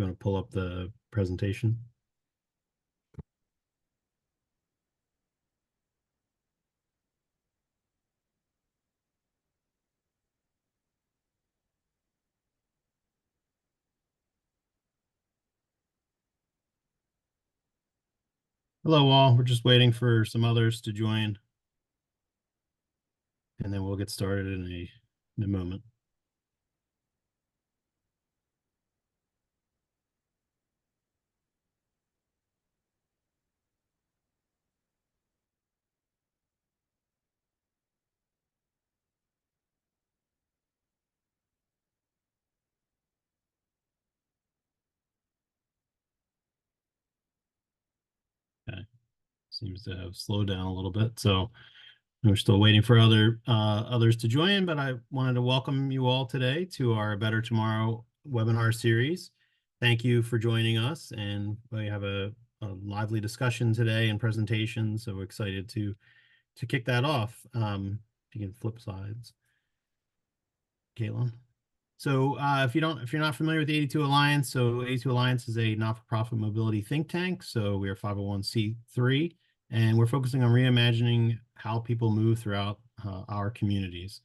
You want to pull up the presentation? Hello, all. We're just waiting for some others to join, and then we'll get started in a moment. Okay. Seems to have slowed down a little bit, so we're still waiting for others to join, but I wanted to welcome you all today to our Better Tomorrow webinar series. Thank you for joining us, and we have a lively discussion today and presentation, so we're excited to kick that off. If you can flip slides, Caitlin. So if you're not familiar with the 82 Alliance, so 82 Alliance is a not-for-profit mobility think tank. So we are 501c3, and we're focusing on reimagining how people move throughout our communities.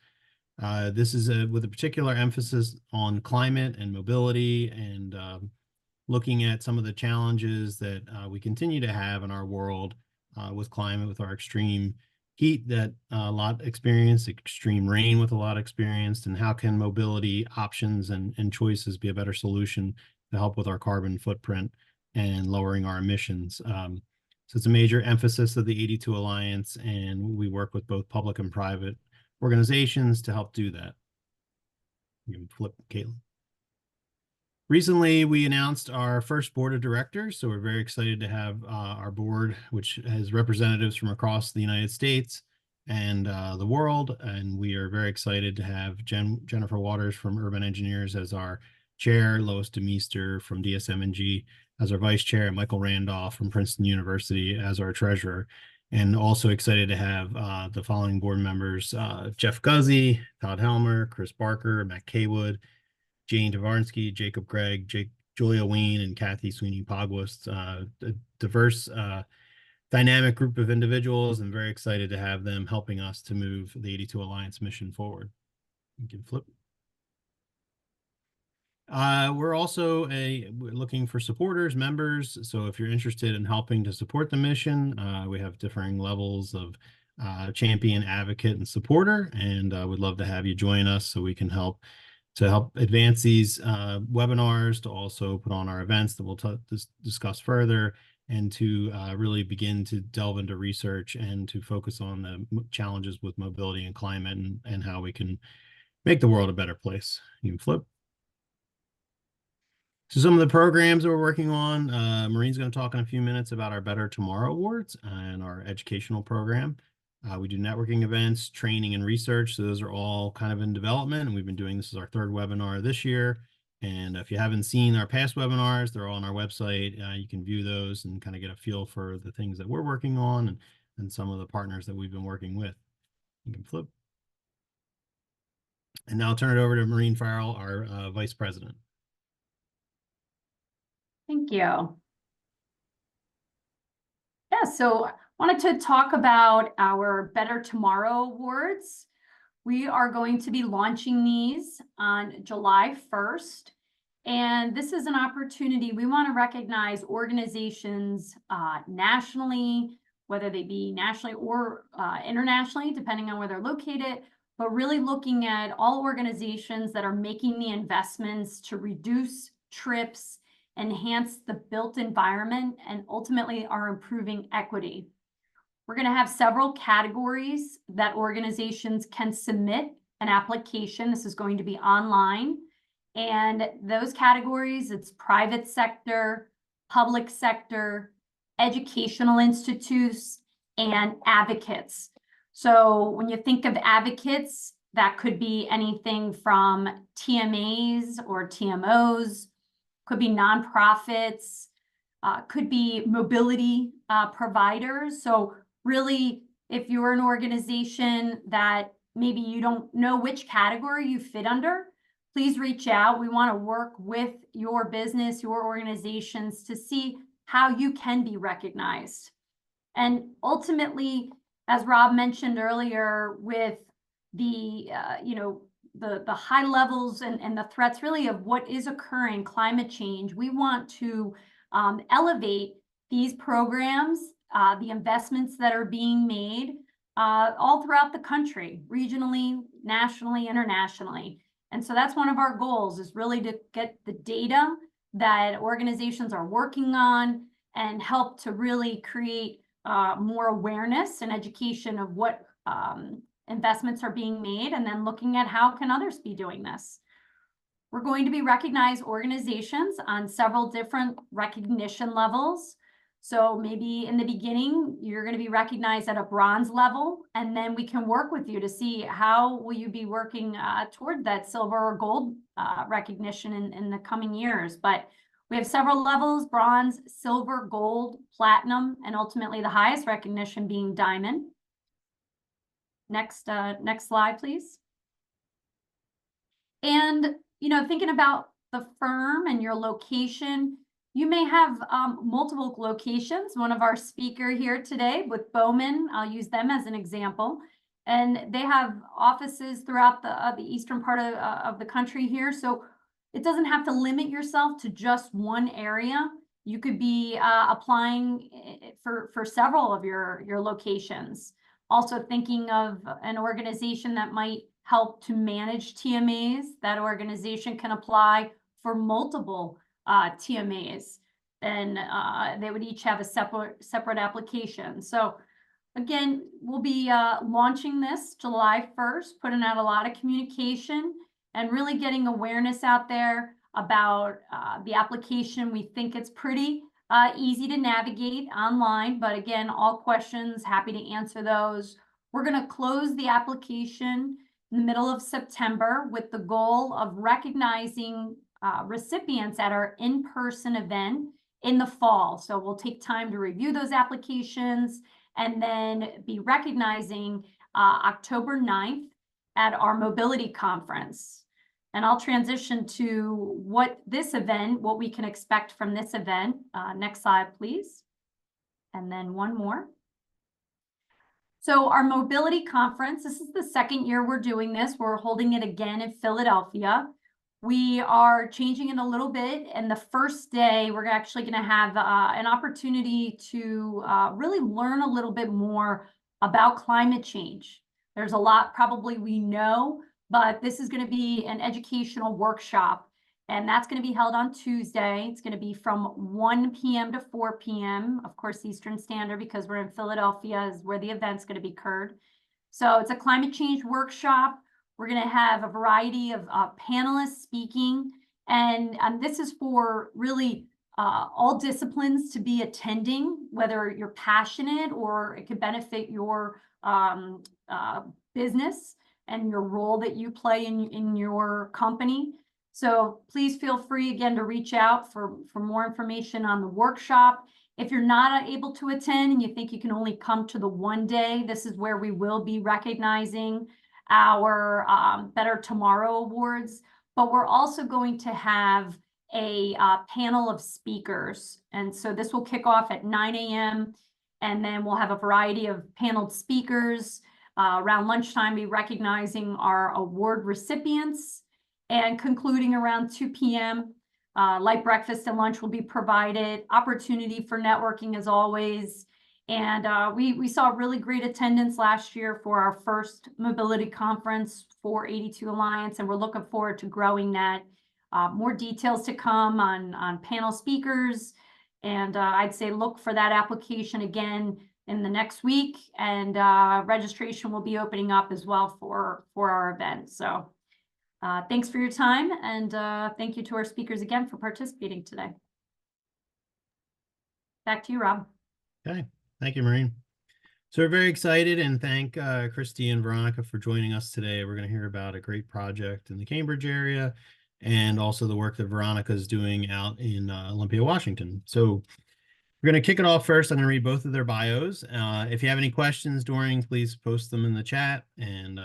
This is with a particular emphasis on climate and mobility, and looking at some of the challenges that we continue to have in our world with climate, with our extreme heat that a lot experienced, extreme rain with a lot experienced, and how can mobility options and choices be a better solution to help with our carbon footprint and lowering our emissions. So it's a major emphasis of the 82 Alliance, and we work with both public and private organizations to help do that. You can flip, Caitlin. Recently, we announced our first board of directors, so we're very excited to have our board, which has representatives from across the United States and the world, and we are very excited to have Jennifer Waters from Urban Engineers as our chair, Lois DeMeester from DSM&G as our vice chair, and Michael Randolph from Princeton University as our treasurer. And also excited to have the following board members, Jeff Guzzi, Todd Helmer, Chris Barker, Matt Kaywood, Jane Tavarsky, Jacob Gregg, Julia Wayne, and Kathy Sweeney-Pogwist, a diverse, dynamic group of individuals, and very excited to have them helping us to move the 82 Alliance mission forward. You can flip. We're also we're looking for supporters, members. So if you're interested in helping to support the mission, we have differing levels of champion, advocate, and supporter, and we'd love to have you join us so we can help advance these webinars, to also put on our events that we'll discuss further, and to really begin to delve into research and to focus on the challenges with mobility and climate, and how we can make the world a better place. You can flip. So some of the programs that we're working on, Maureen's going to talk in a few minutes about our Better Tomorrow Awards and our educational program. We do networking events, training, and research. So those are all kind of in development, and we've been doing this as our third webinar this year. And if you haven't seen our past webinars, they're all on our website. You can view those and kind of get a feel for the things that we're working on, and some of the partners that we've been working with. You can flip. And now I'll turn it over to Maureen Farrell, our vice president. Thank you. Yeah, so I wanted to talk about our Better Tomorrow Awards. We are going to be launching these on July 1st. And this is an opportunity. We want to recognize organizations nationally, whether they be nationally or internationally, depending on where they're located, but really looking at all organizations that are making the investments to reduce trips, enhance the built environment, and ultimately are improving equity. We're going to have several categories that organizations can submit an application. This is going to be online. And those categories, it's private sector, public sector, educational institutes, and advocates. So when you think of advocates, that could be anything from TMAs or TMOs, could be nonprofits, could be mobility providers. So really, if you're an organization that maybe you don't know which category you fit under, please reach out. We want to work with your business, your organizations to see how you can be recognized. And ultimately, as Rob mentioned earlier, with the the high levels and the threats really of what is occurring, climate change, we want to elevate these programs, the investments that are being made all throughout the country, regionally, nationally, internationally. And so that's one of our goals, is really to get the data that organizations are working on and help to really create more awareness and education of what investments are being made, and then looking at how can others be doing this. We're going to be recognized organizations on several different recognition levels. So maybe in the beginning, you're going to be recognized at a bronze level, and then we can work with you to see how will you be working toward that silver or gold recognition in the coming years. But we have several levels: bronze, silver, gold, platinum, and ultimately the highest recognition being diamond. Next slide, please. And, thinking about the firm and your location, you may have multiple locations. One of our speaker here today with Bowman, I'll use them as an example. And they have offices throughout the eastern part of the country here. So it doesn't have to limit yourself to just one area. You could be applying for several of your locations. Also thinking of an organization that might help to manage TMAs. That organization can apply for multiple TMAs, and they would each have a separate application. So again, we'll be launching this July 1st, putting out a lot of communication and really getting awareness out there about the application. We think it's pretty easy to navigate online, but again, all questions, happy to answer those. We're going to close the application in the middle of September with the goal of recognizing recipients at our in-person event in the fall. So we'll take time to review those applications and then be recognizing October 9th at our mobility conference. And I'll transition to what we can expect from this event. Next slide, please. And then one more. So our mobility conference, this is the second year we're doing this. We're holding it again in Philadelphia. We are changing it a little bit. And the first day, we're actually going to have an opportunity to really learn a little bit more about climate change. There's a lot probably we know, but this is going to be an educational workshop, and that's going to be held on Tuesday. It's going to be from 1 p.m. to 4 p.m., of course, Eastern Standard, because we're in Philadelphia is where the event's going to be occurred. So it's a climate change workshop. We're going to have a variety of panelists speaking, and this is for really all disciplines to be attending, whether you're passionate or it could benefit your business and your role that you play in your company. So please feel free again to reach out for more information on the workshop. If you're not able to attend and you think you can only come to the one day, this is where we will be recognizing our Better Tomorrow Awards. But we're also going to have a panel of speakers. And so this will kick off at 9 a.m. And then we'll have a variety of paneled speakers. Around lunchtime, be recognizing our award recipients, and concluding around 2 p.m. Light breakfast and lunch will be provided. Opportunity for networking as always. And we saw really great attendance last year for our first mobility conference for 82 Alliance, and we're looking forward to growing that. More details to come on panel speakers, and I'd say look for that application again in the next week, and registration will be opening up as well for our event. So thanks for your time, and thank you to our speakers again for participating today. Back to you, Rob. Okay, thank you, Maureen. So we're very excited, and thank Christi and Veronica for joining us today. We're going to hear about a great project in the Cambridge area, and also the work that Veronica is doing out in Olympia, Washington. So we're going to kick it off first. I'm going to read both of their bios. If you have any questions during, please post them in the chat, and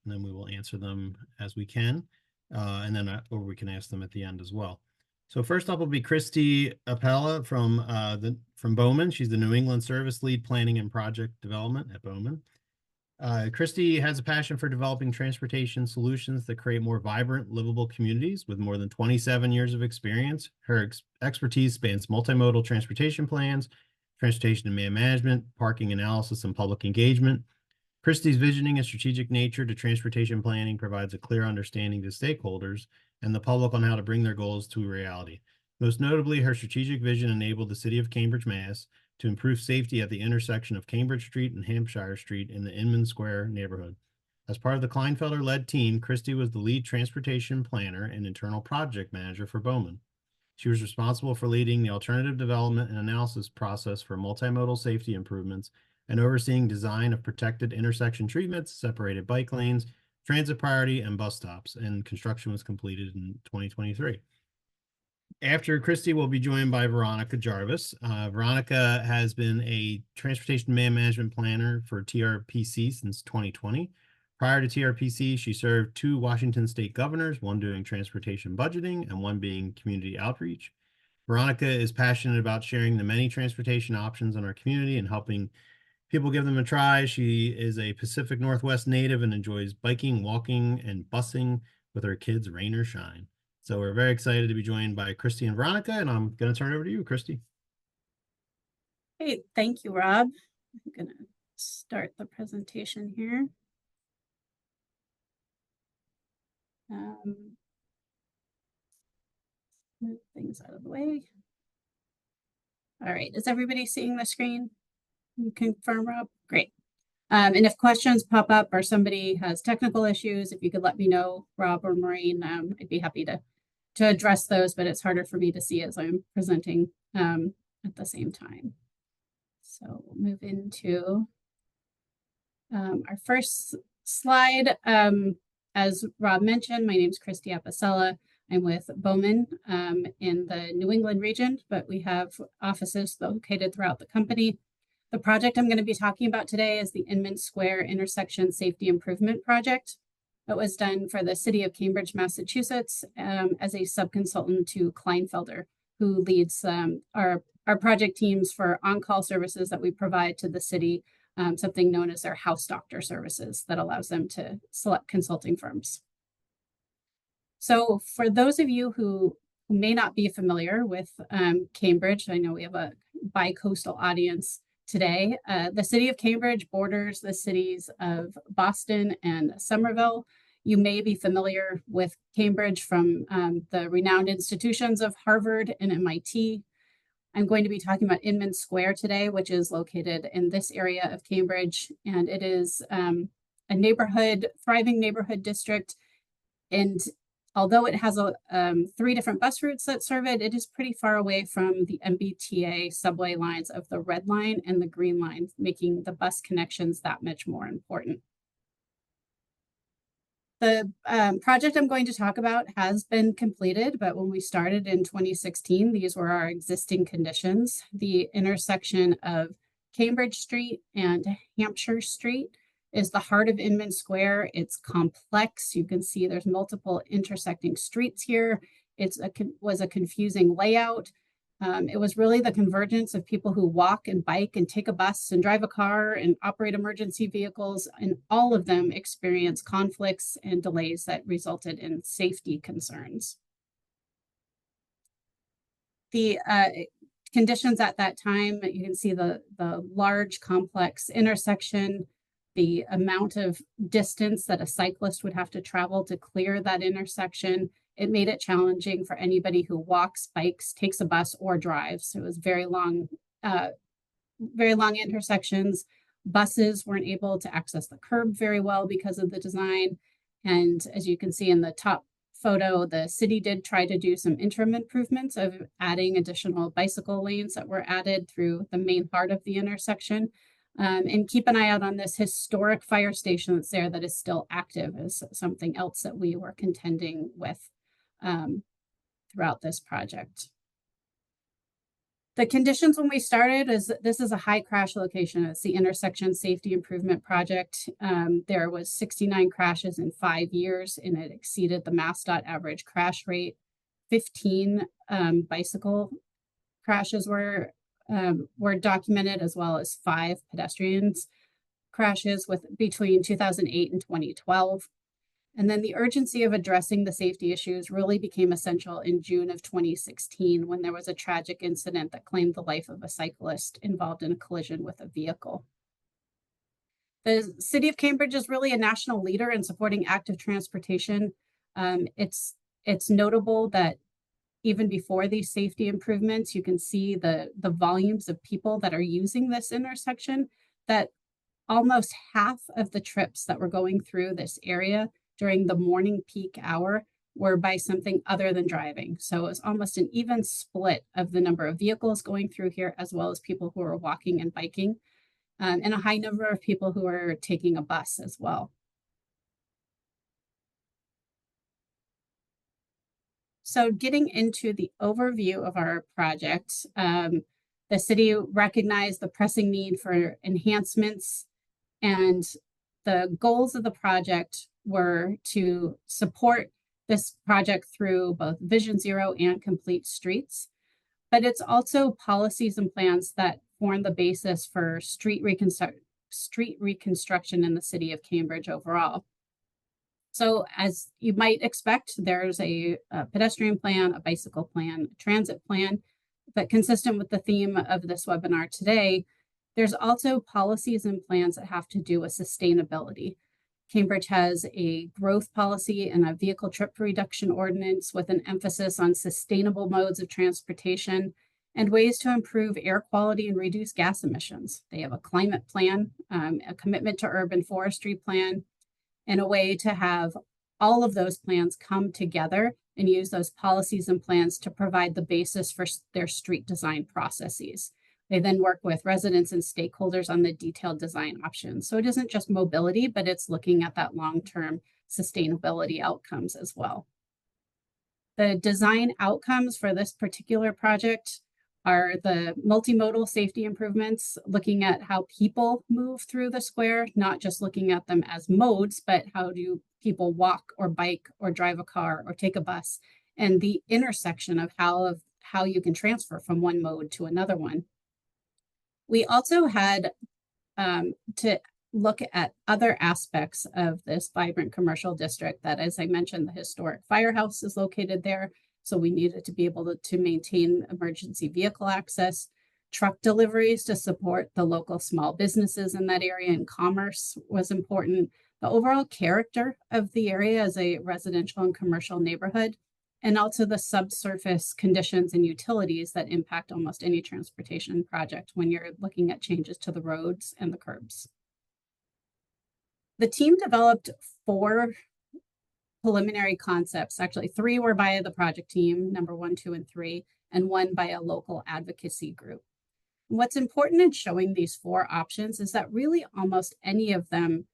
then we will answer them as we can. and then or we can ask them at the end as well. So first up will be Christi Apicella from Bowman. She's the New England Service Lead Planning and Project Development at Bowman. Christi has a passion for developing transportation solutions that create more vibrant, livable communities. With more than 27 years of experience, her expertise spans multimodal transportation plans, transportation and demand management, parking analysis, and public engagement. Christi's visioning and strategic nature to transportation planning provides a clear understanding to stakeholders and the public on how to bring their goals to reality. Most notably, her strategic vision enabled the city of Cambridge, Mass. To improve safety at the intersection of Cambridge Street and Hampshire Street in the Inman Square neighborhood. As part of the Kleinfelder-led team, Christi was the lead transportation planner and internal project manager for Bowman. She was responsible for leading the alternative development and analysis process for multimodal safety improvements and overseeing design of protected intersection treatments, separated bike lanes, transit priority, and bus stops, and construction was completed in 2023. After Christi, will be joined by Veronica Jarvis. Veronica has been a transportation demand management planner for TRPC since 2020. Prior to TRPC, she served 2 Washington state governors, one doing transportation budgeting and one being community outreach. Veronica is passionate about sharing the many transportation options in our community and helping people give them a try. She is a Pacific Northwest native and enjoys biking, walking, and busing with her kids, rain or shine. So we're very excited to be joined by Christi and Veronica, and I'm going to turn it over to you, Christi. Hey, thank you, Rob. I'm going to start the presentation here. Move things out of the way. All right, is everybody seeing the screen? You confirm, Rob? Great. And if questions pop up or somebody has technical issues, if you could let me know, Rob or Maureen, I'd be happy to address those, but it's harder for me to see as I'm presenting at the same time. So we'll move into our first slide. As Rob mentioned, my name is Christi Apicella. I'm with Bowman in the New England region, but we have offices located throughout the company. The project I'm going to be talking about today is the Inman Square Intersection Safety Improvement Project. It was done for the city of Cambridge, Massachusetts, as a subconsultant to Kleinfelder, who leads our project teams for on-call services that we provide to the city, something known as their house doctor services that allows them to select consulting firms. So for those of you who may not be familiar with Cambridge, I know we have a bi-coastal audience today. The city of Cambridge borders the cities of Boston and Somerville. You may be familiar with Cambridge from the renowned institutions of Harvard and MIT. I'm going to be talking about Inman Square today, which is located in this area of Cambridge, and it is a thriving neighborhood district. And although it has 3 different bus routes that serve it, it is pretty far away from the MBTA subway lines of the Red Line and the Green Line, making the bus connections that much more important. The project I'm going to talk about has been completed, but when we started in 2016, these were our existing conditions. The intersection of Cambridge Street and Hampshire Street is the heart of Inman Square. It's complex. You can see there's multiple intersecting streets here. It was a confusing layout. It was really the convergence of people who walk and bike and take a bus and drive a car and operate emergency vehicles, and all of them experienced conflicts and delays that resulted in safety concerns. The conditions at that time, you can see the large complex intersection, the amount of distance that a cyclist would have to travel to clear that intersection. It made it challenging for anybody who walks, bikes, takes a bus, or drives. So it was very long intersections. Buses weren't able to access the curb very well because of the design. And as you can see in the top photo, the city did try to do some interim improvements of adding additional bicycle lanes that were added through the main part of the intersection. And keep an eye out on this historic fire station that's there that is still active, is something else that we were contending with throughout this project. The conditions when we started is that this is a high crash location. It's the intersection safety improvement project. There was 69 crashes in 5 years, and it exceeded the MassDOT average crash rate. 15 bicycle crashes were documented, as well as 5 pedestrians crashes between 2008 and 2012. And then the urgency of addressing the safety issues really became essential in June of 2016, when there was a tragic incident that claimed the life of a cyclist involved in a collision with a vehicle. The city of Cambridge is really a national leader in supporting active transportation. It's notable that even before these safety improvements, you can see the volumes of people that are using this intersection, that almost half of the trips that were going through this area during the morning peak hour were by something other than driving. So it was almost an even split of the number of vehicles going through here, as well as people who are walking and biking, and a high number of people who are taking a bus as well. So getting into the overview of our project, the city recognized the pressing need for enhancements, and the goals of the project were to support this project through both Vision Zero and Complete Streets. But it's also policies and plans that form the basis for street reconstruction in the city of Cambridge overall. So as you might expect, there's a pedestrian plan, a bicycle plan, a transit plan, but consistent with the theme of this webinar today, there's also policies and plans that have to do with sustainability. Cambridge has a growth policy and a vehicle trip reduction ordinance with an emphasis on sustainable modes of transportation and ways to improve air quality and reduce gas emissions. They have a climate plan, a commitment to urban forestry plan, and a way to have all of those plans come together and use those policies and plans to provide the basis for their street design processes. They then work with residents and stakeholders on the detailed design options. So it isn't just mobility, but it's looking at that long-term sustainability outcomes as well. The design outcomes for this particular project are the multimodal safety improvements, looking at how people move through the square, not just looking at them as modes, but how do people walk or bike or drive a car or take a bus, and the intersection of how you can transfer from one mode to another one. We also had to look at other aspects of this vibrant commercial district that, as I mentioned, the historic firehouse is located there. So we needed to be able to maintain emergency vehicle access, truck deliveries to support the local small businesses in that area, and commerce was important. The overall character of the area as a residential and commercial neighborhood, and also the subsurface conditions and utilities that impact almost any transportation project when you're looking at changes to the roads and the curbs. The team developed 4 preliminary concepts. Actually, 3 were by the project team, number 1, 2, and 3, and 1 by a local advocacy group. And what's important in showing these 4 options is that really almost any of them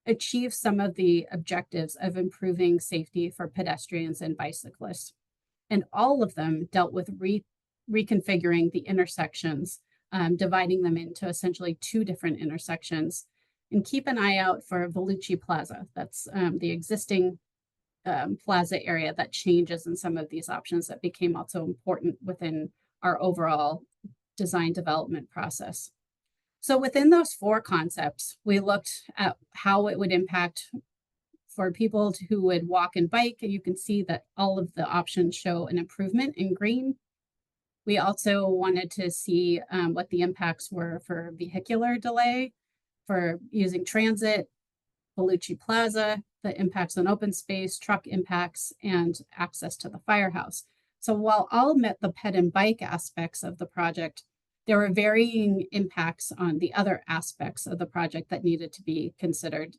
achieve some of the objectives of improving safety for pedestrians and bicyclists. And all of them dealt with reconfiguring the intersections, dividing them into essentially 2 different intersections. And keep an eye out for Vellucci Plaza. That's the existing plaza area that changes in some of these options that became also important within our overall design development process. So within those 4 concepts, we looked at how it would impact for people who would walk and bike. And you can see that all of the options show an improvement in green. We also wanted to see what the impacts were for vehicular delay, for using transit, Vellucci Plaza, the impacts on open space, truck impacts, and access to the firehouse. So while all met the ped and bike aspects of the project, there were varying impacts on the other aspects of the project that needed to be considered,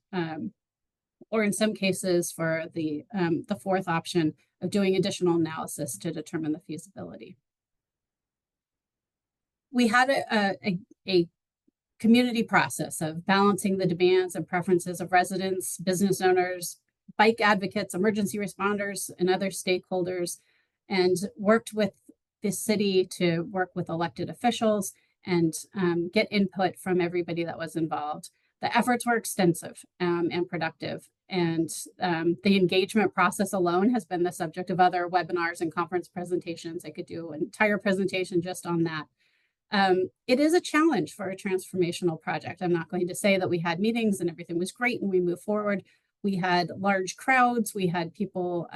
or in some cases for the 4th option of doing additional analysis to determine the feasibility. We had a community process of balancing the demands and preferences of residents, business owners, bike advocates, emergency responders, and other stakeholders, and worked with the city to work with elected officials and get input from everybody that was involved. The efforts were extensive and productive, and the engagement process alone has been the subject of other webinars and conference presentations. I could do an entire presentation just on that. It is a challenge for a transformational project. I'm not going to say that we had meetings and everything was great and we moved forward. We had large crowds. We had people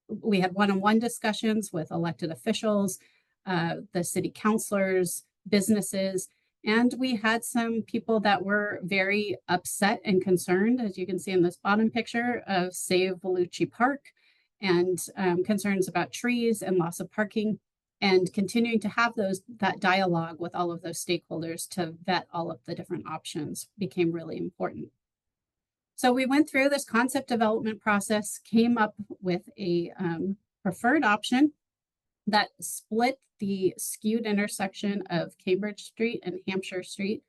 we had one-on-one discussions with elected officials, the city councilors, businesses, and we had some people that were very upset and concerned, as you can see in this bottom picture, of Save Volucci Park and concerns about trees and loss of parking, and continuing to have that dialogue with all of those stakeholders to vet all of the different options became really important. So we went through this concept development process, came up with a preferred option that split the skewed intersection of Cambridge Street and Hampshire Street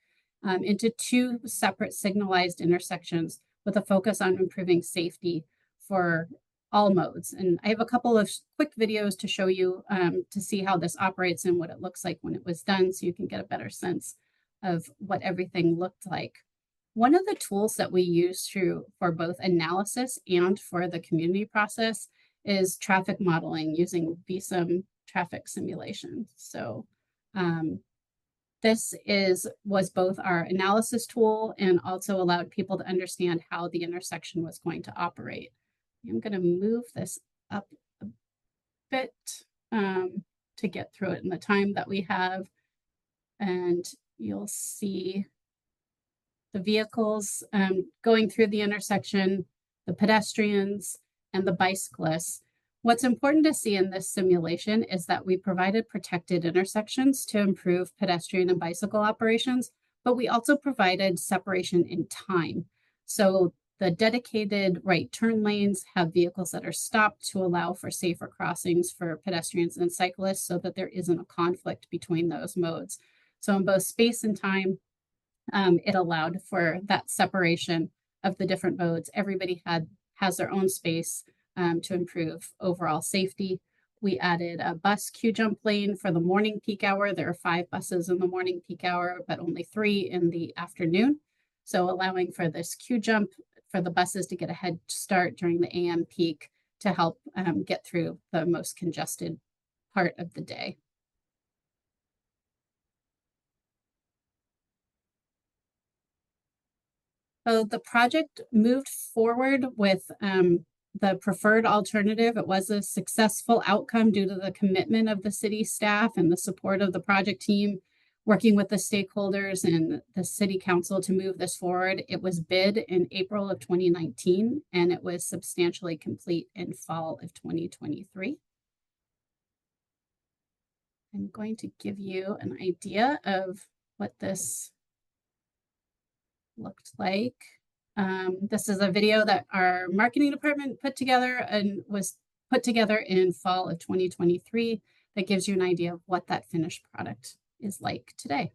into two separate signalized intersections with a focus on improving safety for all modes. And I have a couple of quick videos to show you to see how this operates and what it looks like when it was done, so you can get a better sense of what everything looked like. One of the tools that we use for both analysis and for the community process is traffic modeling using VSIM traffic simulation. So this was both our analysis tool and also allowed people to understand how the intersection was going to operate. I'm going to move this up a bit to get through it in the time that we have. And you'll see the vehicles going through the intersection, the pedestrians, and the bicyclists. What's important to see in this simulation is that we provided protected intersections to improve pedestrian and bicycle operations, but we also provided separation in time. So the dedicated right turn lanes have vehicles that are stopped to allow for safer crossings for pedestrians and cyclists so that there isn't a conflict between those modes. So in both space and time, it allowed for that separation of the different modes. Everybody has their own space to improve overall safety. We added a bus queue jump lane for the morning peak hour. There are 5 buses in the morning peak hour, but only 3 in the afternoon. So allowing for this queue jump for the buses to get a head start during the AM peak to help get through the most congested part of the day. So the project moved forward with the preferred alternative. It was a successful outcome due to the commitment of the city staff and the support of the project team, working with the stakeholders and the city council to move this forward. It was bid in April of 2019, and it was substantially complete in fall of 2023. I'm going to give you an idea of what this looked like. This is a video that our marketing department put together and was put together in fall of 2023 that gives you an idea of what that finished product is like today.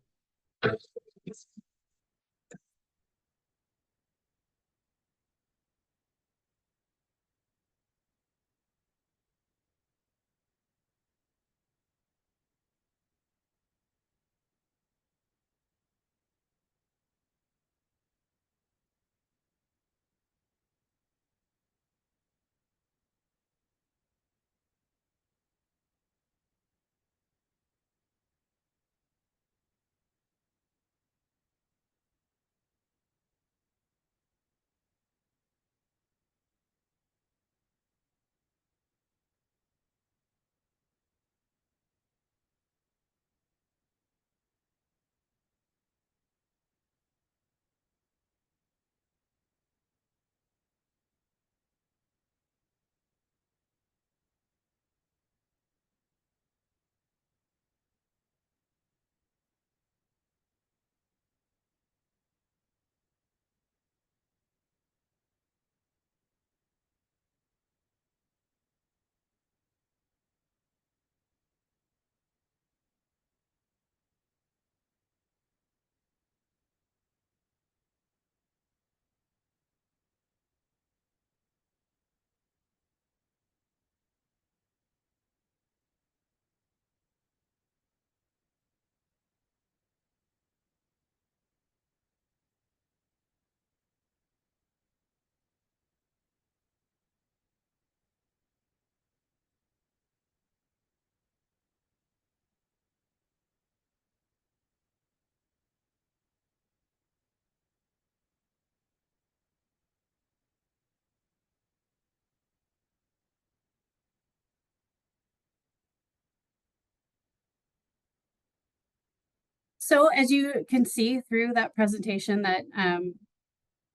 So as you can see through that presentation that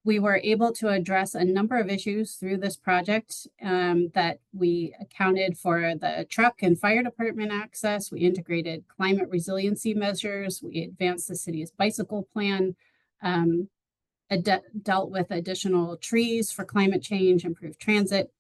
we were able to address a number of issues through this project that we accounted for the truck and fire department access. We integrated climate resiliency measures. We advanced the city's bicycle plan, dealt with additional trees for climate change, improved transit,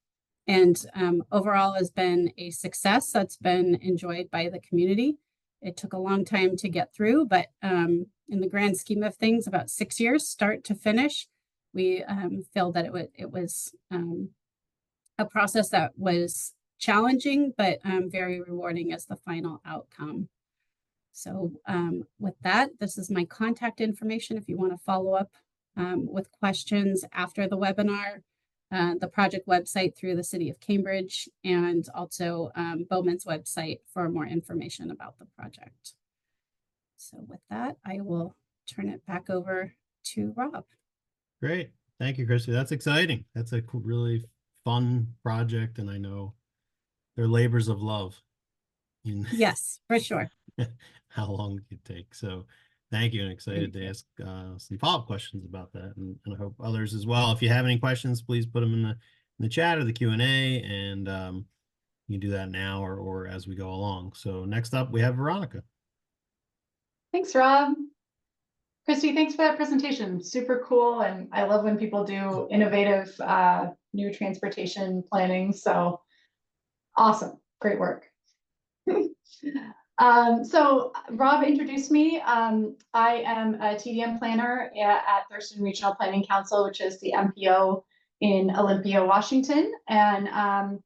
and overall has been a success that's been enjoyed by the community. It took a long time to get through, but in the grand scheme of things, about 6 years start to finish. We feel that it was a process that was challenging, but very rewarding as the final outcome. So with that, this is my contact information if you want to follow up with questions after the webinar, the project website through the City of Cambridge, and also Bowman's website for more information about the project. So with that, I will turn it back over to Rob. Great. Thank you, Christi. That's exciting. That's a really fun project, and I know they're labors of love. Yes, for sure. How long it could take. So thank you, and excited to ask some follow-up questions about that, and I hope others as well. If you have any questions, please put them in the chat or the Q&A, and you can do that now or as we go along. So next up, we have Veronica. Thanks, Rob. Christi, thanks for that presentation. Super cool. And I love when people do innovative new transportation planning. So awesome. Great work. So Rob introduced me. I am a TDM planner at Thurston Regional Planning Council, which is the MPO in Olympia, Washington. And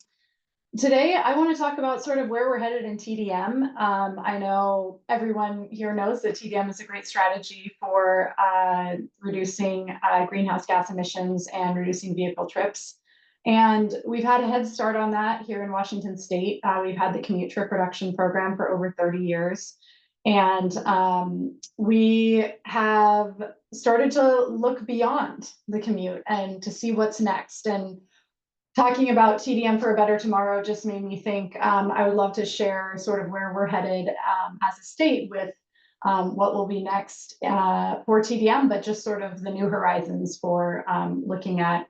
today, I want to talk about sort of where we're headed in TDM. I know everyone here knows that TDM is a great strategy for reducing greenhouse gas emissions and reducing vehicle trips. And we've had a head start on that here in Washington State. We've had the commute trip reduction program for over 30 years. And we have started to look beyond the commute and to see what's next. And talking about TDM for a Better Tomorrow just made me think I would love to share sort of where we're headed as a state with what will be next for TDM, but just sort of the new horizons for looking at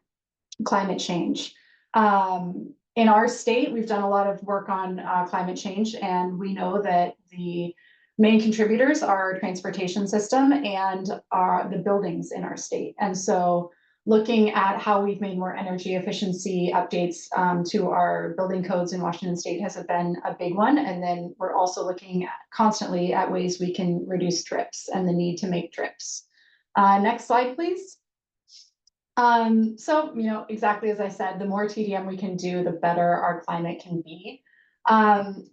climate change. In our state, we've done a lot of work on climate change, and we know that the main contributors are our transportation system and the buildings in our state. And so looking at how we've made more energy efficiency updates to our building codes in Washington State has been a big one. And then we're also looking constantly at ways we can reduce trips and the need to make trips. Next slide, please. So, exactly as I said, the more TDM we can do, the better our climate can be. And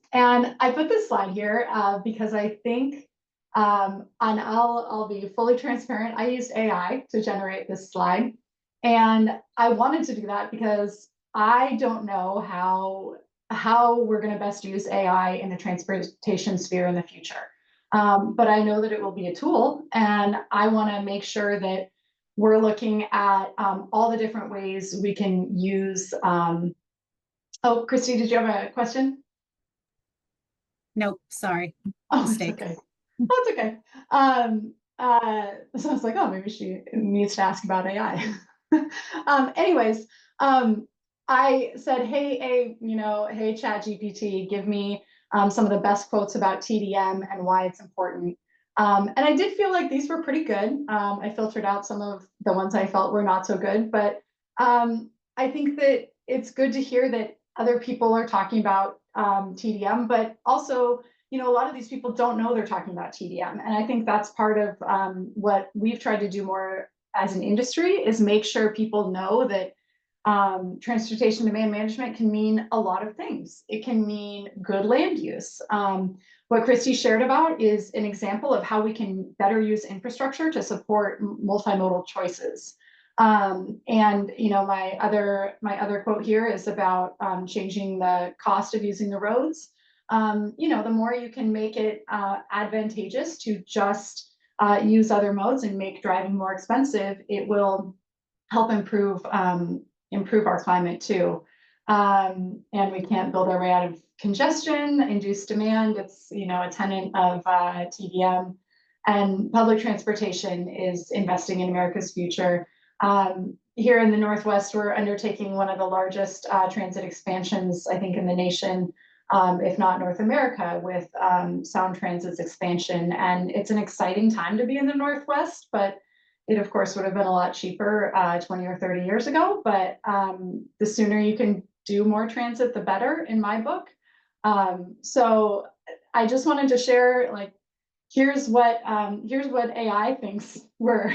I put this slide here because I think, and I'll be fully transparent, I used AI to generate this slide. And I wanted to do that because I don't know how we're going to best use AI in the transportation sphere in the future. But I know that it will be a tool, and I want to make sure that we're looking at all the different ways we can use. Oh, Christi, did you have a question? Nope, sorry. Oh, Mistake. it's okay. Oh, it's okay. So I was like, oh, maybe she needs to ask about AI. Anyways, I said, hey, hey, ChatGPT, give me some of the best quotes about TDM and why it's important. And I did feel like these were pretty good. I filtered out some of the ones I felt were not so good, but I think that it's good to hear that other people are talking about TDM, but also, a lot of these people don't know they're talking about TDM. And I think that's part of what we've tried to do more as an industry is make sure people know that transportation demand management can mean a lot of things. It can mean good land use. What Christi shared about is an example of how we can better use infrastructure to support multimodal choices. And my other quote here is about changing the cost of using the roads. The more you can make it advantageous to just use other modes and make driving more expensive, it will help improve our climate too. And we can't build our way out of congestion, induced demand. It's a tenet of TDM. and public transportation is investing in America's future. Here in the Northwest, we're undertaking one of the largest transit expansions, I think, in the nation, if not North America, with Sound Transit's expansion. And it's an exciting time to be in the Northwest, but it, of course, would have been a lot cheaper 20 or 30 years ago. But the sooner you can do more transit, the better, in my book. So I just wanted to share, like, here's what AI thinks we're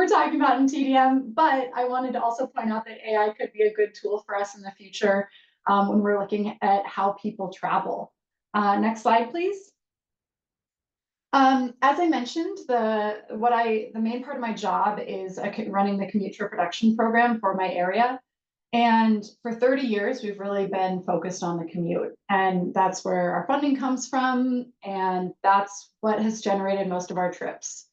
talking about in TDM, but I wanted to also point out that AI could be a good tool for us in the future when we're looking at how people travel. Next slide, please. As I mentioned, the main part of my job is running the commute to production program for my area. And for 30 years, we've really been focused on the commute, and that's where our funding comes from, and that's what has generated most of our trips.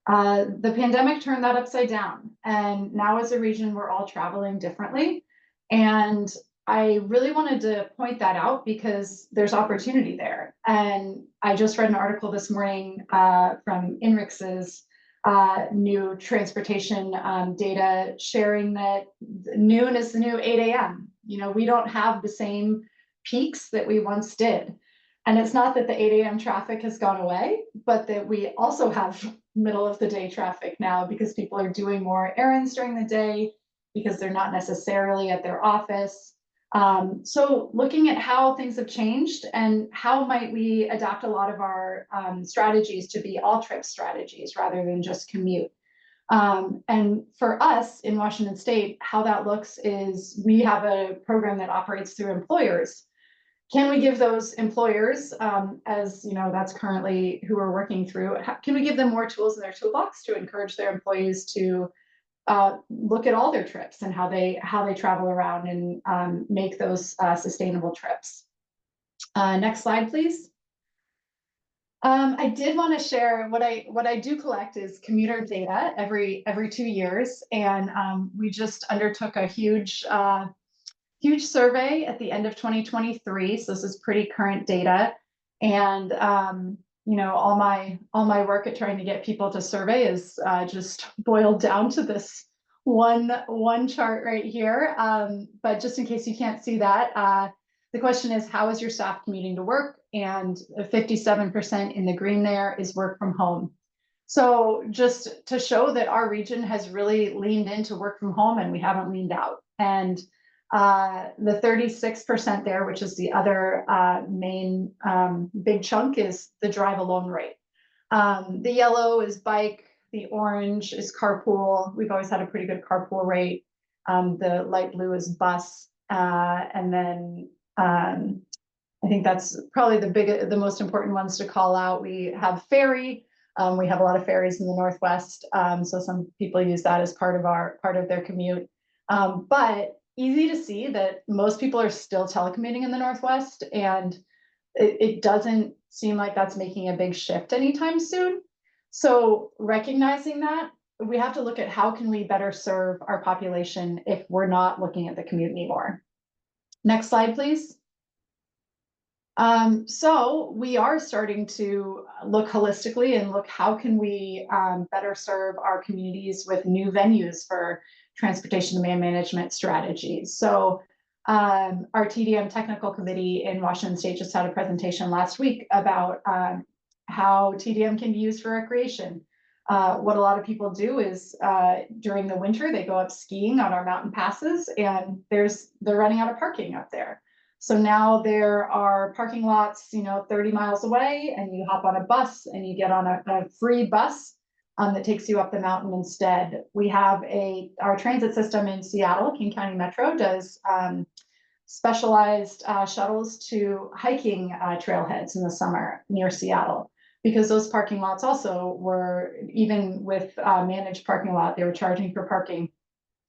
The pandemic turned that upside down, and now as a region, we're all traveling differently. And I really wanted to point that out because there's opportunity there. And I just read an article this morning from INRIX's new transportation data sharing that noon is the new 8 a.m. You know, we don't have the same peaks that we once did. And it's not that the 8 a.m. traffic has gone away, but that we also have middle of the day traffic now because people are doing more errands during the day because they're not necessarily at their office. So looking at how things have changed and how might we adapt a lot of our strategies to be all trip strategies rather than just commute. And for us in Washington State, how that looks is we have a program that operates through employers. Can we give those employers, as you know, that's currently who we're working through, can we give them more tools in their toolbox to encourage their employees to look at all their trips and how they travel around and make those sustainable trips. Next slide, please. I did want to share what I do collect is commuter data every 2 years, and we just undertook a huge survey at the end of 2023. So this is pretty current data, and you know, all my work at trying to get people to survey is just boiled down to this one chart right here. But just in case you can't see that, the question is, how is your staff commuting to work? And 57% in the green there is work from home. So just to show that our region has really leaned into work from home and we haven't leaned out. And the 36% there, which is the other main big chunk, is the drive alone rate. The yellow is bike, the orange is carpool. We've always had a pretty good carpool rate. The light blue is bus, and then I think that's probably the most important ones to call out. We have ferry. We have a lot of ferries in the Northwest, so some people use that as part of their commute. But easy to see that most people are still telecommuting in the Northwest, and it doesn't seem like that's making a big shift anytime soon. So recognizing that, we have to look at how can we better serve our population if we're not looking at the commute anymore. Next slide, please. So we are starting to look holistically and look how can we better serve our communities with new venues for transportation demand management strategies. So our TDM technical committee in Washington State just had a presentation last week about how TDM can be used for recreation. What a lot of people do is during the winter, they go up skiing on our mountain passes, and they're running out of parking up there. So now there are parking lots, 30 miles away, and you hop on a bus and you get on a free bus that takes you up the mountain instead. We have our transit system in Seattle, King County Metro, does specialized shuttles to hiking trailheads in the summer near Seattle, because those parking lots also were, even with managed parking lot, they were charging for parking.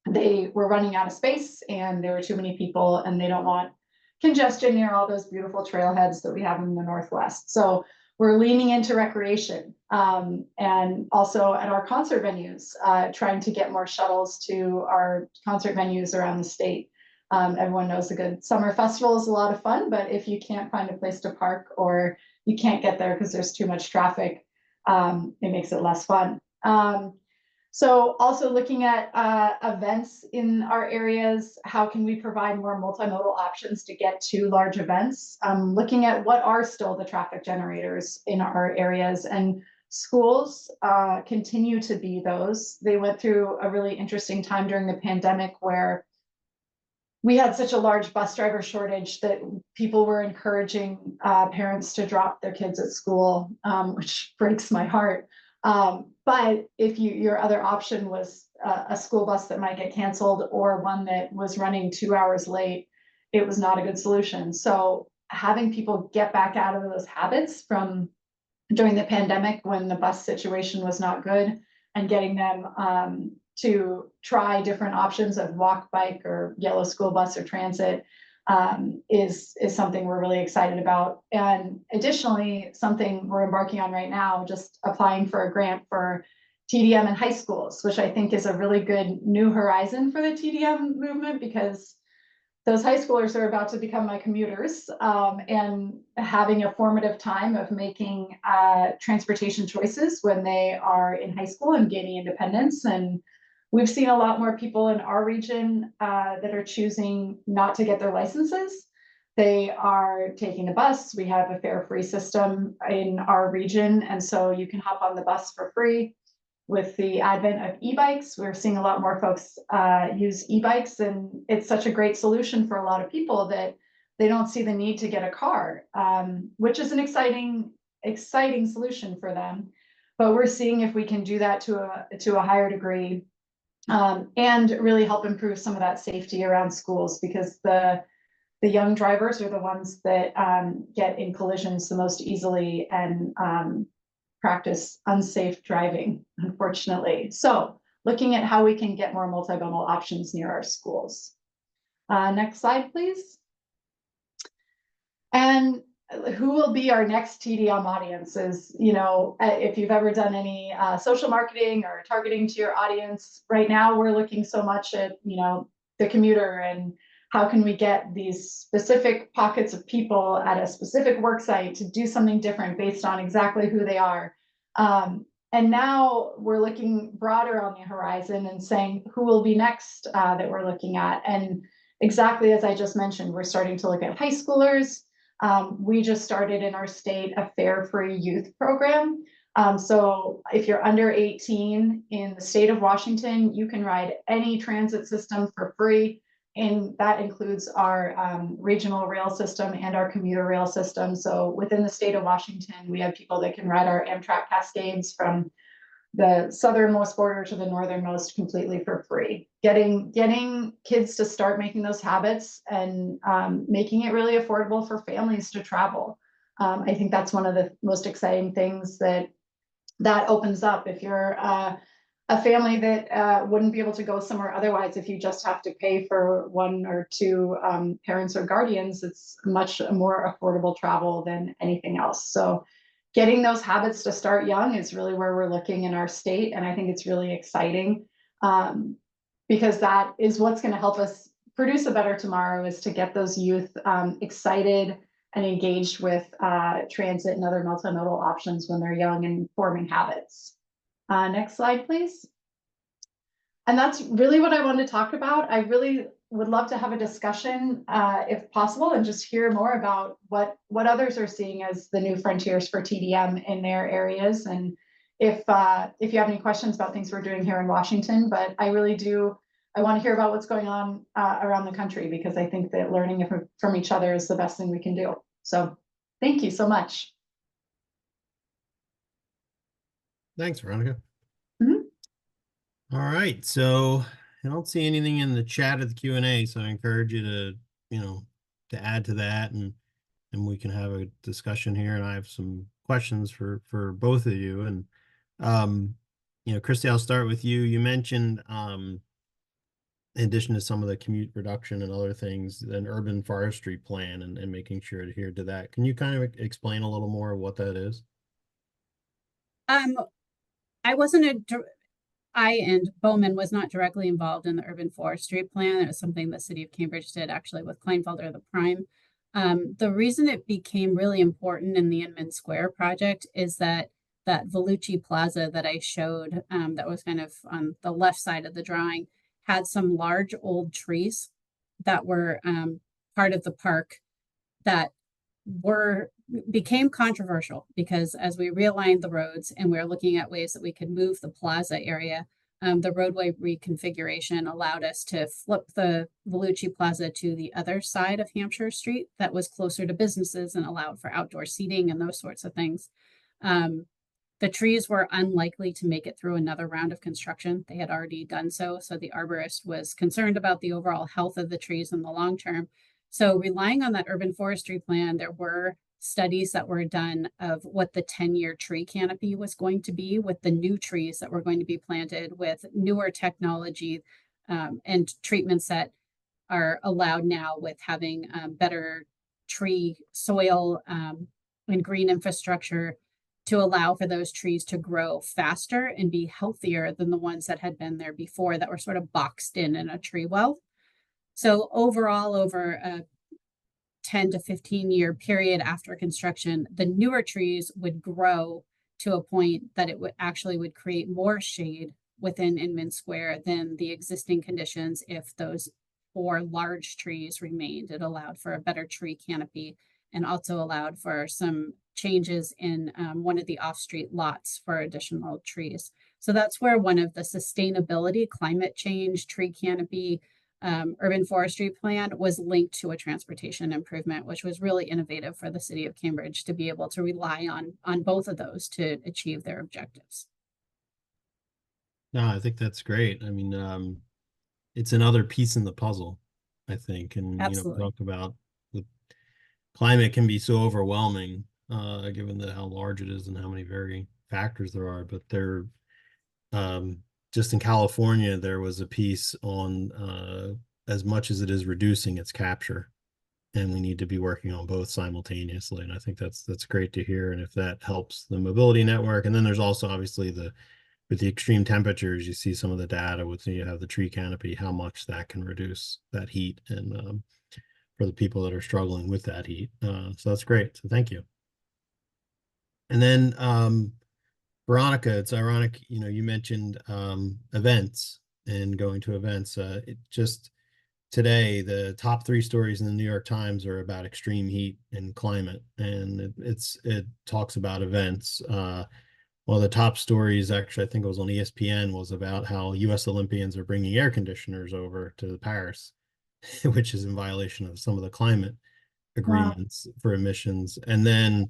They were running out of space and there were too many people, and they don't want congestion near all those beautiful trailheads that we have in the Northwest. So we're leaning into recreation, and also at our concert venues, trying to get more shuttles to our concert venues around the state. Everyone knows a good summer festival is a lot of fun, but if you can't find a place to park or you can't get there because there's too much traffic, it makes it less fun. So also looking at events in our areas, how can we provide more multimodal options to get to large events? Looking at what are still the traffic generators in our areas, and schools continue to be those. They went through a really interesting time during the pandemic where we had such a large bus driver shortage that people were encouraging parents to drop their kids at school, which breaks my heart. But if your other option was a school bus that might get canceled or one that was running 2 hours late, it was not a good solution. So having people get back out of those habits from during the pandemic when the bus situation was not good, and getting them to try different options of walk, bike, or yellow school bus or transit is something we're really excited about. And additionally, something we're embarking on right now, just applying for a grant for TDM in high schools, which I think is a really good new horizon for the TDM movement, because those high schoolers are about to become my commuters, and having a formative time of making transportation choices when they are in high school and gaining independence. And we've seen a lot more people in our region that are choosing not to get their licenses. They are taking the bus. We have a fare-free system in our region, and so you can hop on the bus for free. With the advent of e-bikes, we're seeing a lot more folks use e-bikes, and it's such a great solution for a lot of people that they don't see the need to get a car, which is an exciting solution for them. But we're seeing if we can do that to a higher degree, and really help improve some of that safety around schools, because the young drivers are the ones that get in collisions the most easily and practice unsafe driving, unfortunately. So looking at how we can get more multimodal options near our schools. Next slide, please. And who will be our next TDM audiences? You know, if you've ever done any social marketing or targeting to your audience, right now we're looking so much at, you know, the commuter and how can we get these specific pockets of people at a specific work site to do something different based on exactly who they are. And now we're looking broader on the horizon and saying who will be next that we're looking at. And exactly as I just mentioned, we're starting to look at high schoolers. We just started in our state a fare-free youth program. So if you're under 18 in the state of Washington, you can ride any transit system for free. And that includes our regional rail system and our commuter rail system. So within the state of Washington, we have people that can ride our Amtrak Cascades from the southernmost border to the northernmost completely for free. Getting kids to start making those habits and making it really affordable for families to travel. I think that's one of the most exciting things that opens up. If you're a family that wouldn't be able to go somewhere otherwise, if you just have to pay for one or two parents or guardians, it's much more affordable travel than anything else. So getting those habits to start young is really where we're looking in our state. And I think it's really exciting because that is what's going to help us produce a better tomorrow, is to get those youth excited and engaged with transit and other multimodal options when they're young and forming habits. Next slide, please. And that's really what I wanted to talk about. I really would love to have a discussion, if possible, and just hear more about what others are seeing as the new frontiers for TDM in their areas. And if you have any questions about things we're doing here in Washington, but I really do, I want to hear about what's going on around the country, because I think that learning from each other is the best thing we can do. So thank you so much. Thanks, Veronica. Mm-hmm. All right, so I don't see anything in the chat of the Q&A, so I encourage you to, to add to that, and we can have a discussion here. And I have some questions for both of you. And Christi, I'll start with you. You mentioned, in addition to some of the commute reduction and other things, an urban forestry plan and making sure to adhere to that. Can you kind of explain a little more of what that is? I and Bowman was not directly involved in the urban forestry plan. It was something the city of Cambridge did actually with Kleinfelder, the prime. The reason it became really important in the Inman Square project is that that Volucci Plaza that I showed, that was kind of on the left side of the drawing, had some large old trees that were part of the park that became controversial because as we realigned the roads and we were looking at ways that we could move the plaza area, the roadway reconfiguration allowed us to flip the Volucci Plaza to the other side of Hampshire Street that was closer to businesses and allowed for outdoor seating and those sorts of things. The trees were unlikely to make it through another round of construction. They had already done so. So the arborist was concerned about the overall health of the trees in the long term. So relying on that urban forestry plan, there were studies that were done of what the 10-year tree canopy was going to be with the new trees that were going to be planted with newer technology and treatments that are allowed now with having better tree soil and green infrastructure to allow for those trees to grow faster and be healthier than the ones that had been there before that were sort of boxed in a tree well. So overall, over a 10 to 15-year period after construction, the newer trees would grow to a point that it would create more shade within Inman Square than the existing conditions if those 4 large trees remained. It allowed for a better tree canopy and also allowed for some changes in one of the off-street lots for additional trees. So that's where one of the sustainability, climate change, tree canopy, urban forestry plan was linked to a transportation improvement, which was really innovative for the city of Cambridge to be able to rely on both of those to achieve their objectives. No, I think that's great. I mean, it's another piece in the puzzle, I think. And, Absolutely. talk about the climate can be so overwhelming, given how large it is and how many varying factors there are. But just in California, there was a piece on as much as it is reducing its capture. And we need to be working on both simultaneously. And I think that's great to hear. And if that helps the mobility network, and then there's also obviously with the extreme temperatures, you see some of the data with you have the tree canopy, how much that can reduce that heat and for the people that are struggling with that heat. So that's great. So thank you. And then Veronica, it's ironic, you mentioned events and going to events. It just today, the top 3 stories in the New York Times are about extreme heat and climate, and it talks about events. One of the top stories, actually, I think it was on ESPN, was about how U.S. Olympians are bringing air conditioners over to Paris, which is in violation of some of the climate agreements for emissions. And then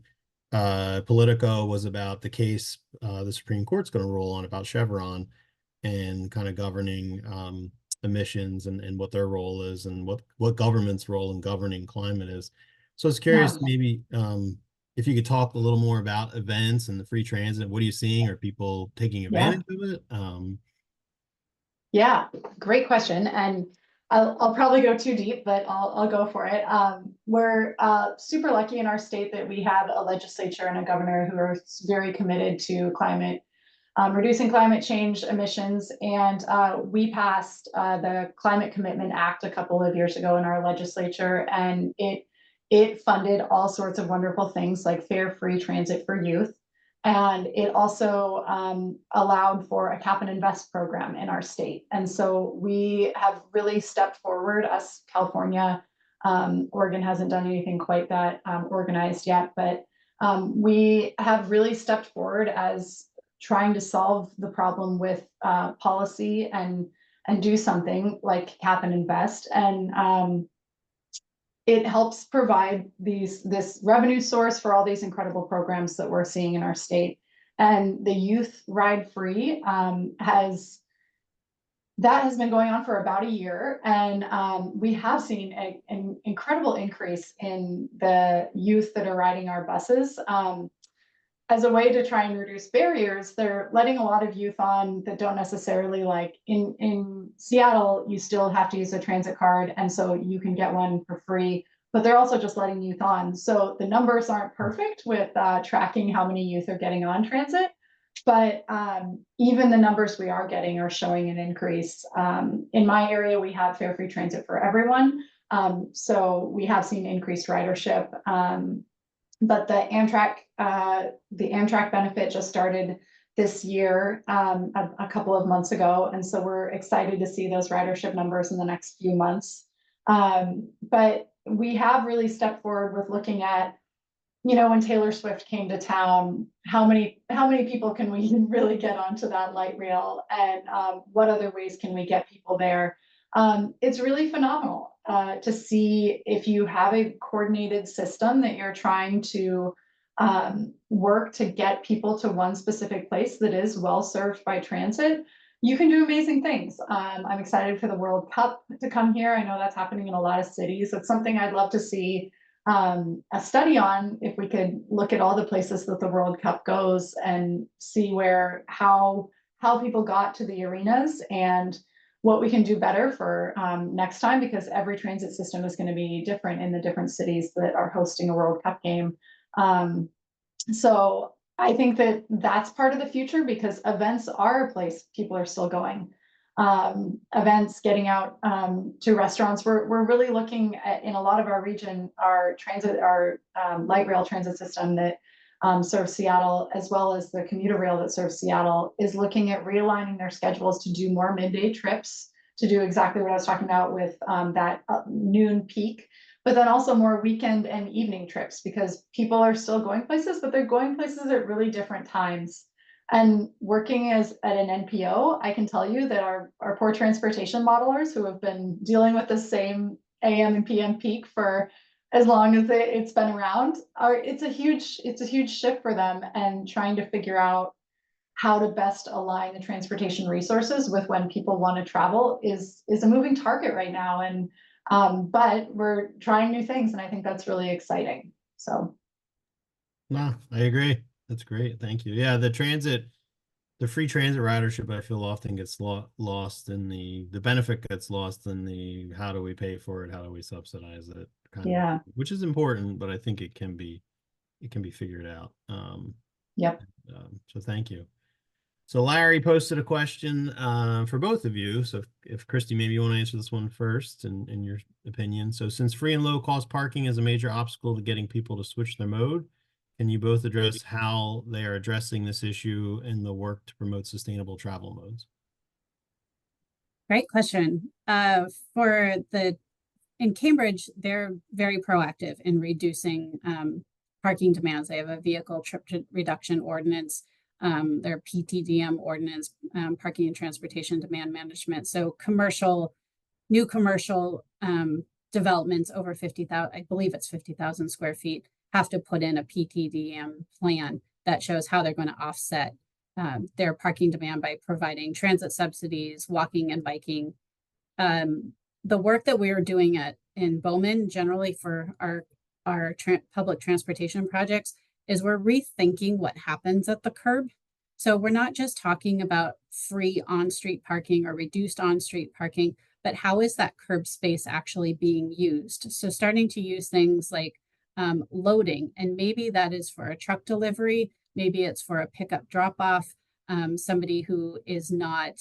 Politico was about the case the Supreme Court's going to rule on about Chevron and kind of governing emissions and what their role is and what government's role in governing climate is. So I was curious, maybe if you could talk a little more about events and the free transit. What are you seeing? Are people taking advantage of it? Yeah, great question. And I'll probably go too deep, but I'll go for it. We're super lucky in our state that we have a legislature and a governor who are very committed to climate, reducing climate change emissions. And we passed the Climate Commitment Act a couple of years ago in our legislature, and it funded all sorts of wonderful things like fare free transit for youth. And it also allowed for a cap and invest program in our state. And so we have really stepped forward, us, California. Oregon hasn't done anything quite that organized yet, but we have really stepped forward as trying to solve the problem with policy and do something like cap and invest. And it helps provide this revenue source for all these incredible programs that we're seeing in our state. And the youth ride free has been going on for about a year. And we have seen an incredible increase in the youth that are riding our buses. As a way to try and reduce barriers, they're letting a lot of youth on that don't necessarily like in Seattle, you still have to use a transit card. And so you can get one for free, but they're also just letting youth on. So the numbers aren't perfect with tracking how many youth are getting on transit, but even the numbers we are getting are showing an increase. In my area, we have fare free transit for everyone. So we have seen increased ridership. But the Amtrak benefit just started this year, a couple of months ago. And so we're excited to see those ridership numbers in the next few months. But we have really stepped forward with looking at, when Taylor Swift came to town, how many people can we really get onto that light rail, and what other ways can we get people there? It's really phenomenal to see if you have a coordinated system that you're trying to work to get people to one specific place that is well served by transit. You can do amazing things. I'm excited for the World Cup to come here. I know that's happening in a lot of cities. It's something I'd love to see a study on, if we could look at all the places that the World Cup goes and see how people got to the arenas and what we can do better for next time, because every transit system is going to be different in the different cities that are hosting a World Cup game. So I think that that's part of the future, because events are a place people are still going. Events, getting out to restaurants. We're really looking at, in a lot of our region, our light rail transit system that serves Seattle, as well as the commuter rail that serves Seattle, is looking at realigning their schedules to do more midday trips, to do exactly what I was talking about with that noon peak, but then also more weekend and evening trips, because people are still going places, but they're going places at really different times. And working at an NPO, I can tell you that our poor transportation modelers, who have been dealing with the same AM and PM peak for as long as it's been around, it's a huge shift for them, and trying to figure out how to best align the transportation resources with when people want to travel is a moving target right now. And but we're trying new things, and I think that's really exciting. So. No, I agree. That's great. Thank you. Yeah, the free transit ridership, I feel often gets lost in the benefit gets lost in the how do we pay for it, how do we subsidize it, Yeah. which is important, but I think it can be figured out. Yep. So thank you. So Larry posted a question for both of you. So if Christy, maybe you want to answer this one first, in your opinion. So since free and low cost parking is a major obstacle to getting people to switch their mode, can you both address how they are addressing this issue in the work to promote sustainable travel modes? Great question. In Cambridge, they're very proactive in reducing parking demands. They have a vehicle trip reduction ordinance, their PTDM ordinance, parking and transportation demand management. So new commercial developments over 50,000, I believe it's 50,000 square feet, have to put in a PTDM plan that shows how they're going to offset their parking demand by providing transit subsidies, walking and biking. The work that we are doing in Bowman, generally for our public transportation projects, is we're rethinking what happens at the curb. So we're not just talking about free on-street parking or reduced on-street parking, but how is that curb space actually being used? So starting to use things like loading, and maybe that is for a truck delivery, maybe it's for a pickup drop-off, somebody who is not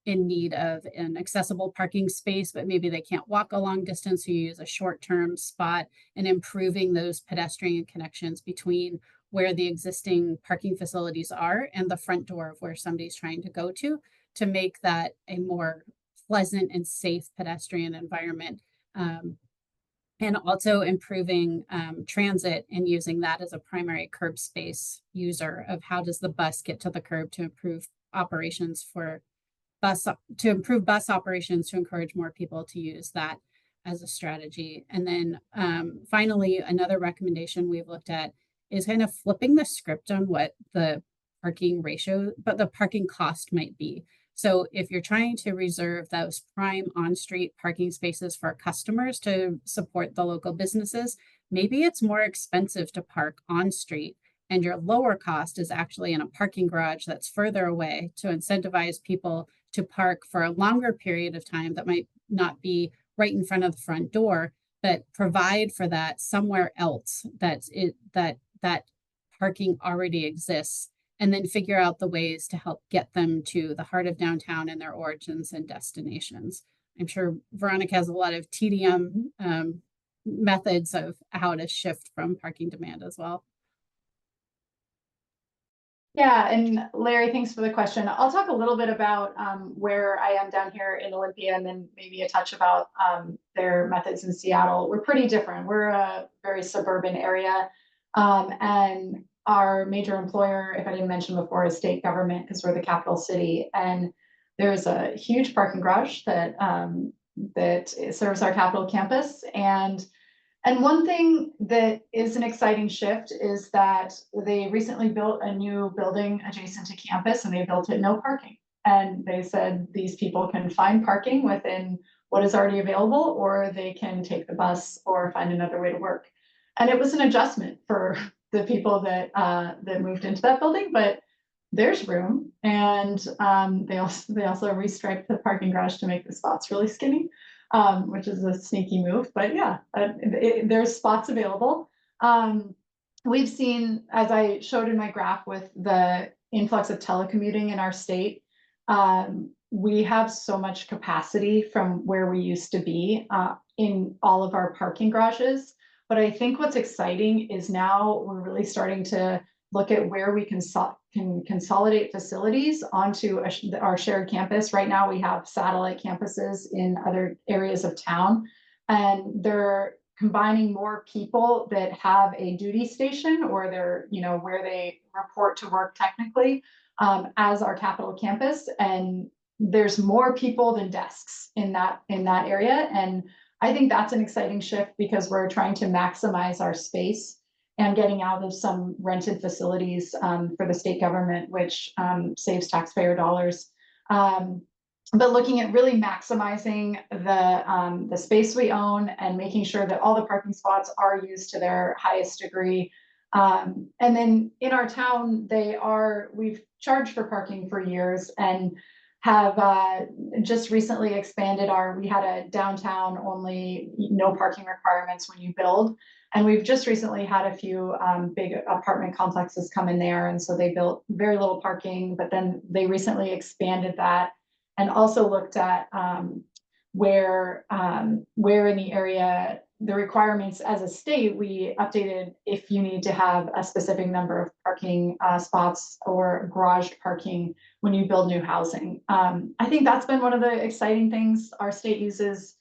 in need of an accessible parking space, but maybe they can't walk a long distance, so you use a short-term spot, and improving those pedestrian connections between where the existing parking facilities are and the front door of where somebody's trying to go to make that a more pleasant and safe pedestrian environment. And also improving transit and using that as a primary curb space user of how does the bus get to the curb to improve operations for bus operations, to encourage more people to use that as a strategy. And then finally, another recommendation we've looked at is kind of flipping the script on what the parking ratio, but the parking cost might be. So if you're trying to reserve those prime on-street parking spaces for customers to support the local businesses, maybe it's more expensive to park on-street, and your lower cost is actually in a parking garage that's further away, to incentivize people to park for a longer period of time that might not be right in front of the front door, but provide for that somewhere else that parking already exists, and then figure out the ways to help get them to the heart of downtown and their origins and destinations. I'm sure Veronica has a lot of TDM methods of how to shift from parking demand as well. Yeah, and Larry, thanks for the question. I'll talk a little bit about where I am down here in Olympia, and then maybe a touch about their methods in Seattle. We're pretty different. We're a very suburban area, and our major employer, if I didn't mention before, is state government because we're the capital city. And there's a huge parking garage that that serves our capital campus. And one thing that is an exciting shift is that they recently built a new building adjacent to campus, and they built it no parking. And they said these people can find parking within what is already available, or they can take the bus or find another way to work. And it was an adjustment for the people that that moved into that building, but there's room. And they also restriped the parking garage to make the spots really skinny. Which is a sneaky move, but yeah, there's spots available. We've seen, as I showed in my graph with the influx of telecommuting in our state, we have so much capacity from where we used to be in all of our parking garages. But I think what's exciting is now we're really starting to look at where we can consolidate facilities onto our shared campus. Right now we have satellite campuses in other areas of town, and they're combining more people that have a duty station, or they're, you know, where they report to work technically, as our capital campus. And there's more people than desks in that area. And I think that's an exciting shift because we're trying to maximize our space and getting out of some rented facilities for the state government, which saves taxpayer dollars. But looking at really maximizing the space we own and making sure that all the parking spots are used to their highest degree. And then in our town, we've charged for parking for years and have just recently expanded we had a downtown only, no parking requirements when you build. And we've just recently had a few big apartment complexes come in there. And so they built very little parking, but then they recently expanded that and also looked at where in the area, the requirements as a state, we updated if you need to have a specific number of parking spots or garaged parking when you build new housing. I think that's been one of the exciting things our state uses.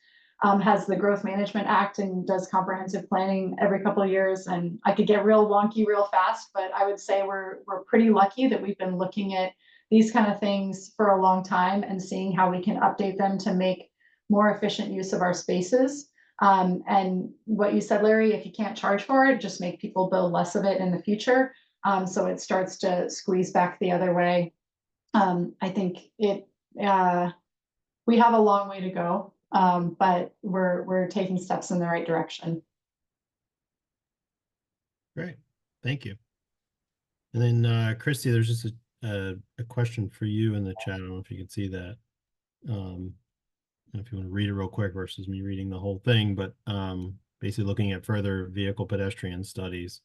Has the Growth Management Act and does comprehensive planning every couple of years. And I could get real wonky real fast, but I would say we're pretty lucky that we've been looking at these kind of things for a long time and seeing how we can update them to make more efficient use of our spaces. And what you said, Larry, if you can't charge for it, just make people build less of it in the future. So it starts to squeeze back the other way. I think we have a long way to go. But we're taking steps in the right direction. Great, thank you. And then Christi, there's just a question for you in the chat. I don't know if you can see that. If you want to read it real quick versus me reading the whole thing, but basically looking at further vehicle pedestrian studies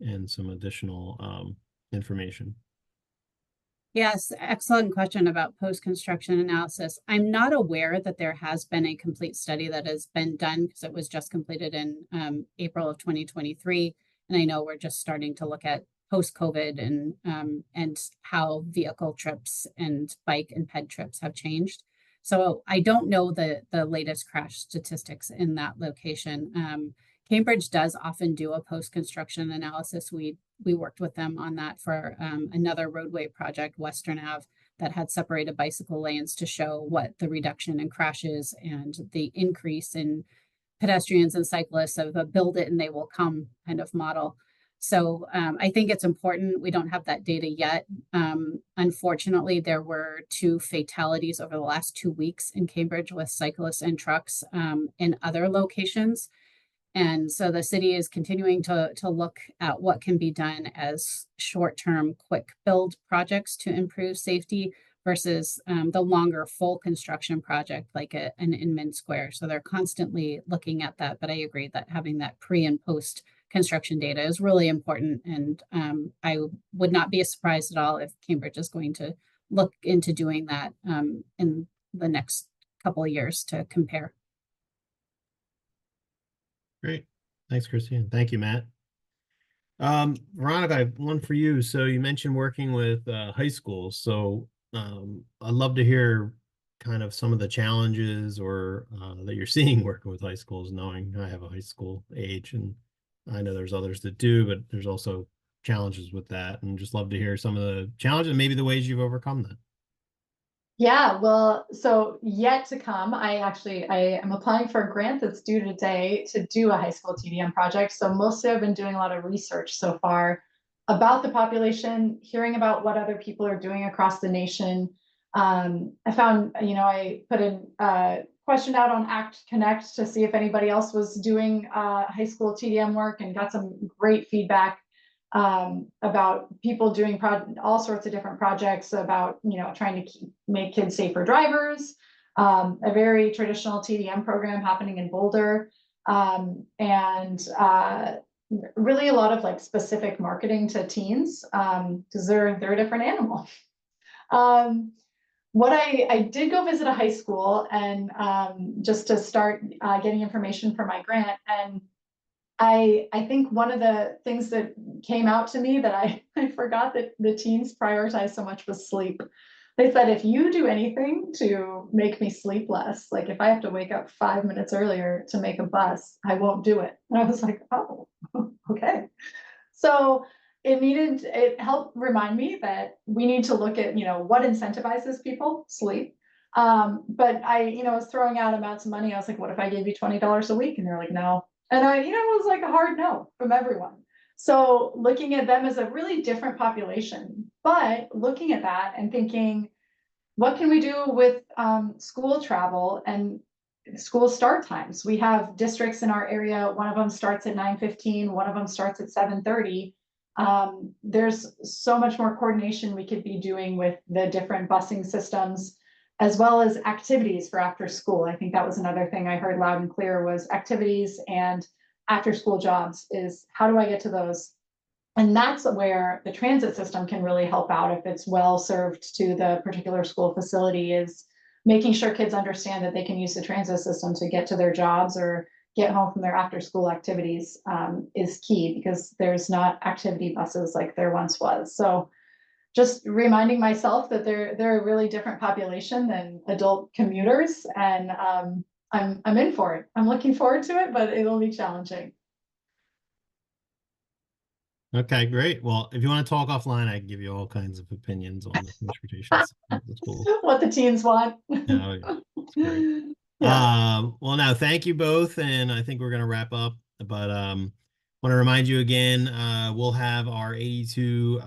and some additional information. Yes, excellent question about post-construction analysis. I'm not aware that there has been a complete study that has been done because it was just completed in April of 2023. And I know we're just starting to look at post-COVID and how vehicle trips and bike and ped trips have changed. So I don't know the latest crash statistics in that location. Cambridge does often do a post-construction analysis. We worked with them on that for another roadway project, Western Ave, that had separated bicycle lanes to show what the reduction in crashes and the increase in pedestrians and cyclists of a build it and they will come kind of model. So I think it's important. We don't have that data yet. Unfortunately, there were 2 fatalities over the last 2 weeks in Cambridge with cyclists and trucks in other locations. And so the city is continuing to look at what can be done as short-term quick build projects to improve safety versus the longer full construction project like an Inman Square. So they're constantly looking at that, but I agree that having that pre and post construction data is really important. And I would not be surprised at all if Cambridge is going to look into doing that in the next couple of years to compare. Great. Thanks, Christi, and thank you, Matt. Veronica, I have one for you. So you mentioned working with high schools. So I'd love to hear kind of some of the challenges or that you're seeing working with high schools, knowing I have a high school age and I know there's others that do, but there's also challenges with that. And just love to hear some of the challenges and maybe the ways you've overcome that. Yeah, well, so yet to come, I am applying for a grant that's due today to do a high school TDM project. So mostly I've been doing a lot of research so far about the population, hearing about what other people are doing across the nation. I found, I put a question out on Act Connect to see if anybody else was doing high school TDM work and got some great feedback about people doing all sorts of different projects about, trying to make kids safer drivers, a very traditional TDM program happening in Boulder, and really a lot of like specific marketing to teens because they're a different animal. What I did go visit a high school and just to start getting information for my grant, and I think one of the things that came out to me that I forgot that the teens prioritize so much was sleep. They said, if you do anything to make me sleep less, like if I have to wake up 5 minutes earlier to make a bus, I won't do it. And I was like, oh, okay. So it helped remind me that we need to look at, what incentivizes people, sleep. But I was throwing out amounts of money. I was like, what if I gave you $20 a week? And they're like, no. And it was like a hard no from everyone. So looking at them as a really different population, but looking at that and thinking, what can we do with school travel and school start times? We have districts in our area. One of them starts at 9:15. One of them starts at 7:30. There's so much more coordination we could be doing with the different busing systems, as well as activities for after school. I think that was another thing I heard loud and clear was activities and after school jobs is how do I get to those? And that's where the transit system can really help out if it's well served to the particular school facility, is making sure kids understand that they can use the transit system to get to their jobs or get home from their after school activities is key, because there's not activity buses like there once was. So just reminding myself that they're a really different population than adult commuters, and I'm in for it. I'm looking forward to it, but it'll be challenging. Okay, great. Well, if you want to talk offline, I can give you all kinds of opinions on the transportation system of the school. What the teens want. Oh, yeah. It's great. Yeah. Well, now thank you both, and I think we're going to wrap up. But want to remind you again, we'll have our 82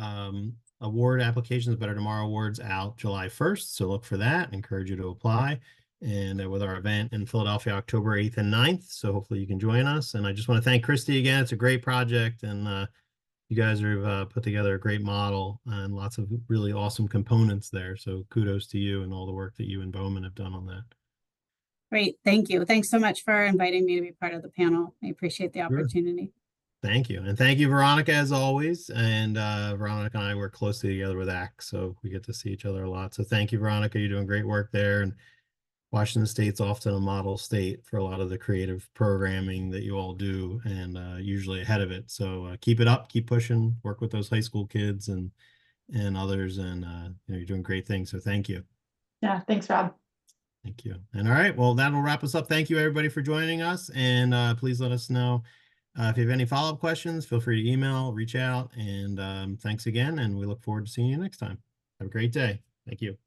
award applications, Better Tomorrow Awards, out July 1st. So look for that. Encourage you to apply. And with our event in Philadelphia, October 8th and 9th. So hopefully you can join us. And I just want to thank Christi again. It's a great project, and you guys have put together a great model and lots of really awesome components there. So kudos to you and all the work that you and Bowman have done on that. Great. Thank you. Thanks so much for inviting me to be part of the panel. I appreciate the Sure. opportunity. Thank you. And thank you, Veronica, as always. And Veronica and I work closely together with ACT, so we get to see each other a lot. So thank you, Veronica. You're doing great work there. And Washington State's often a model state for a lot of the creative programming that you all do, and usually ahead of it. So keep it up, keep pushing, work with those high school kids and others, and you're doing great things. So thank you. Yeah, thanks, Rob. Thank you. And all right, well, that'll wrap us up. Thank you, everybody, for joining us. And please let us know if you have any follow-up questions. Feel free to email, reach out, and thanks again. And we look forward to seeing you next time. Have a great day. Thank you.